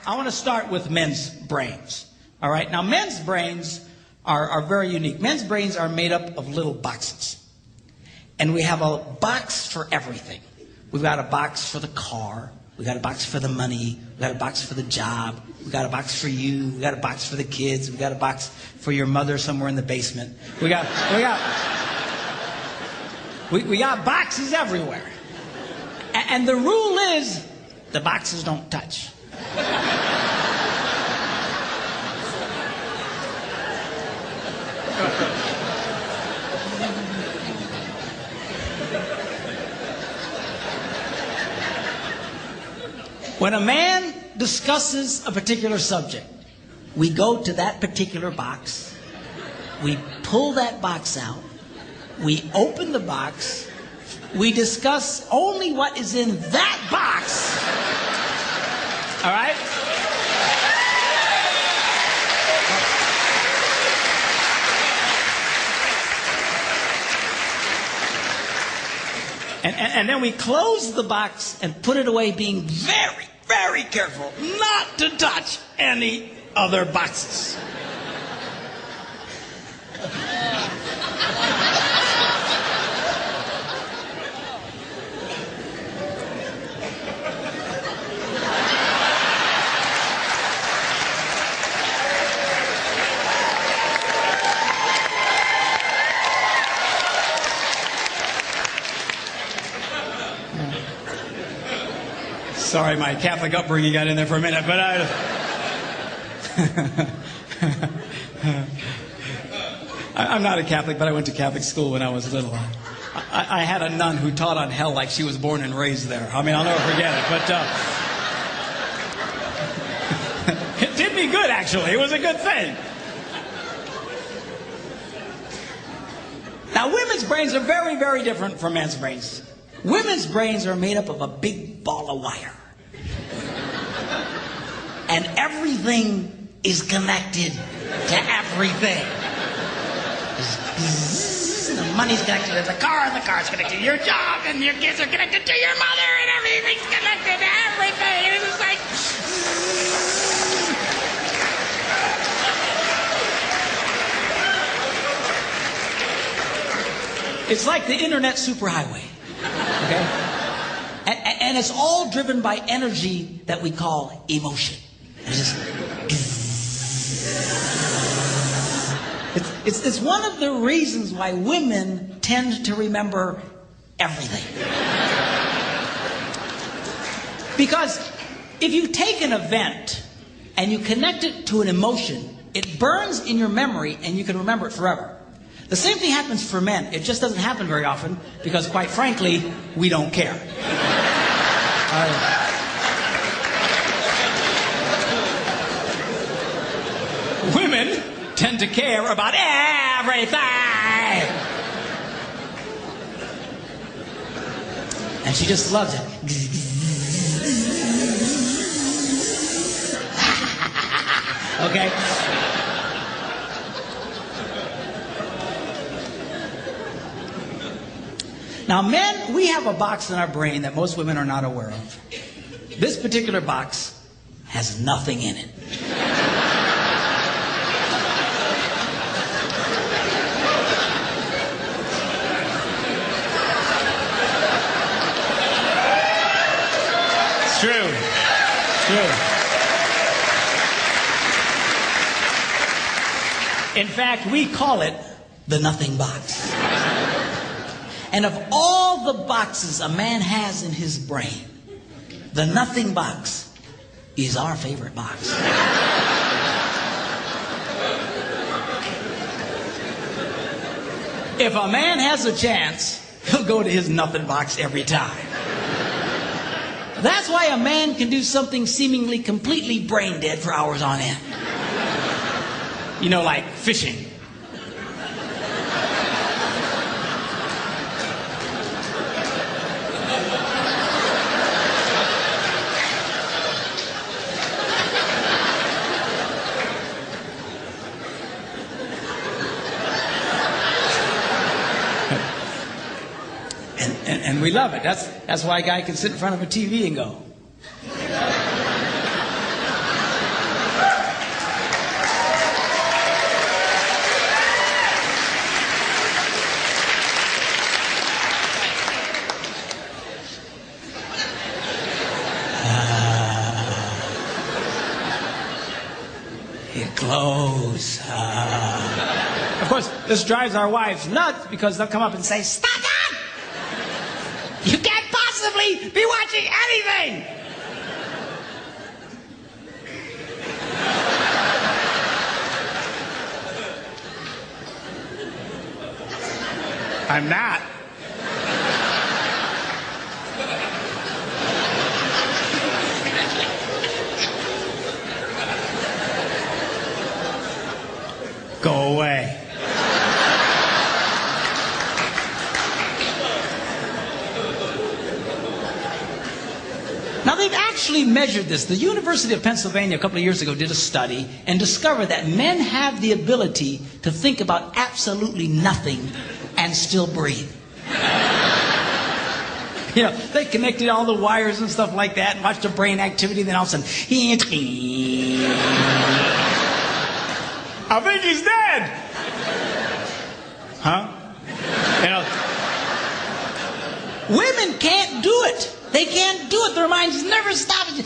I want to start with men's brains. All right? Now, men's brains are very unique. Men's brains are made up of little boxes. And we have a box for everything. We've got a box for the car. We've got a box for the money. We've got a box for the job. We've got a box for you. We've got a box for the kids. We've got a box for your mother somewhere in the basement. We got boxes everywhere. And the rule is, the boxes don't touch. When a man discusses a particular subject, we go to that particular box, we pull that box out, we open the box, we discuss only what is in that box. All right? And then we close the box and put it away, being very, very careful not to touch any other boxes. Sorry, my Catholic upbringing got in there for a minute, but I'm not a Catholic, but I went to Catholic school when I was little. I had a nun who taught on hell like she was born and raised there. I mean, I'll never forget it, but it did me good, actually. It was a good thing. Now, women's brains are very, very different from men's brains. Women's brains are made up of a big ball of wire. And everything is connected to everything. The money's connected to the car, and the car's connected to your job, and your kids are connected to your mother, and everything's connected to everything. It's just like... It's like the internet superhighway. Okay? And it's all driven by energy that we call emotion. It's one of the reasons why women tend to remember everything. Because if you take an event and you connect it to an emotion, it burns in your memory and you can remember it forever. The same thing happens for men. It just doesn't happen very often because, quite frankly, we don't care. Women tend to care about everything. And she just loves it. Okay? Now, men, we have a box in our brain that most women are not aware of. This particular box has nothing in it. It's true. It's true. In fact, we call it the nothing box. And of all the boxes a man has in his brain, the nothing box is our favorite box. If a man has a chance, he'll go to his nothing box every time. That's why a man can do something seemingly completely brain dead for hours on end. You know, like fishing. And we love it. That's why a guy can sit in front of a TV and go. close. Of course, this drives our wives nuts because they'll come up and say, "Stop that! You can't possibly be watching anything!" I'm not. Go away. Now, they've actually measured this. The University of Pennsylvania a couple of years ago did a study and discovered that men have the ability to think about absolutely nothing and still breathe. You know, they connected all the wires and stuff like that and watched the brain activity, then all of a sudden, I think he's dead. Huh? You know, women can't do it. They can't do it. Their minds never stop. And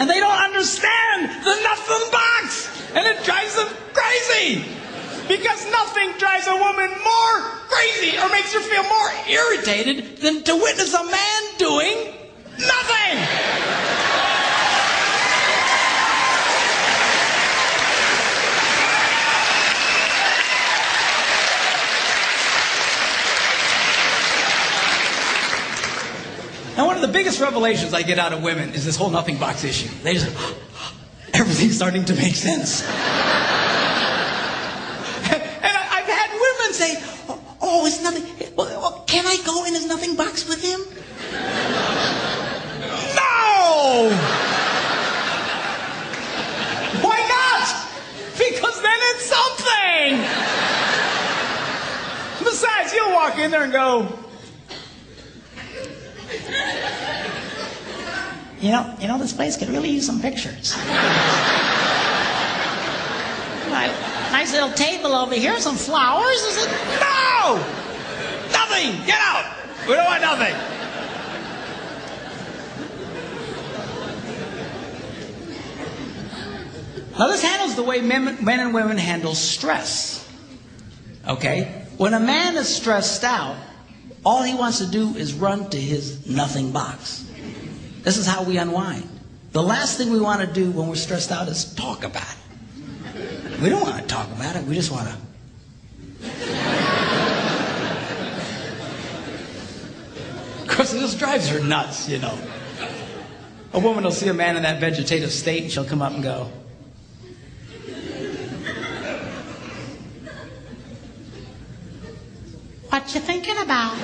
they don't understand the nothing box. And it drives them crazy. Because nothing drives a woman more crazy or makes her feel more irritated than to witness a man doing nothing. Now, one of the biggest revelations I get out of women is this whole nothing box issue. They just, everything's starting to make sense. And I've had women say, "Oh, it's nothing. Well, can I go in his nothing box with him?" No! Why not? Because then it's something. Besides, you'll walk in there and go, You know, this place could really use some pictures. Nice little table over here, some flowers. Is it? No! Nothing! Get out! We don't want nothing. Now, this handles the way men and women handle stress. Okay? When a man is stressed out, all he wants to do is run to his nothing box. This is how we unwind. The last thing we want to do when we're stressed out is talk about it. We don't want to talk about it. We just want to. Of course, this drives her nuts, you know. A woman will see a man in that vegetative state and she'll come up and go, "What you thinking about?"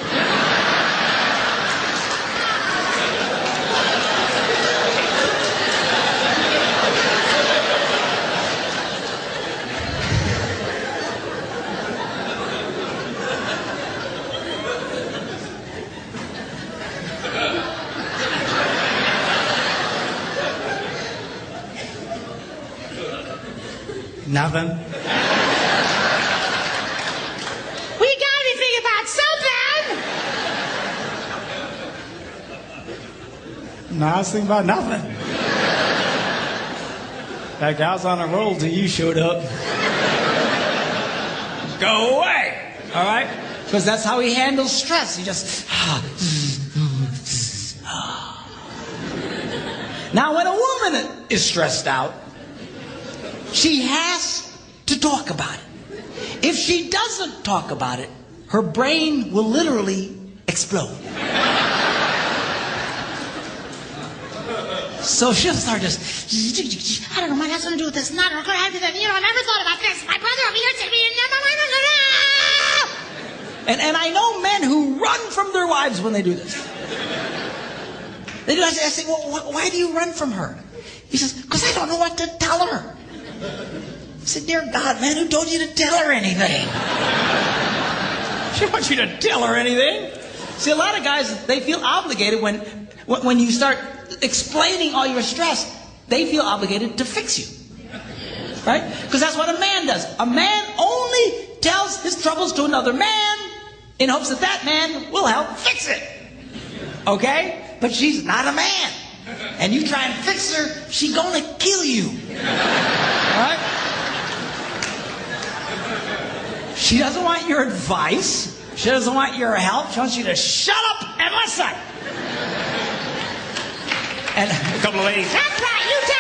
Nothing. We gotta think about something. No, I was thinking about nothing. In fact, I was on a roll till you showed up. Go away. All right? Because that's how he handles stress. He just. Now, when a woman is stressed out, she has to talk about it. If she doesn't talk about it, her brain will literally explode. So she'll start just, I don't know, might have something to do with this. Not, I never thought about this. My brother over here said me. And I know men who run from their wives when they do this. They do. I say, "Well, why do you run from her?" He says, "Because I don't know what to tell her." I said, "Dear God, man, who told you to tell her anything?" She wants you to tell her anything. See, a lot of guys, they feel obligated when you start explaining all your stress, they feel obligated to fix you. Right? Because that's what a man does. A man only tells his troubles to another man in hopes that that man will help fix it. Okay? But she's not a man. and you try and fix her, she gonna kill you. All right? She doesn't want your advice. She doesn't want your help. She wants you to shut up and listen. And a couple of ladies, that's right, you tell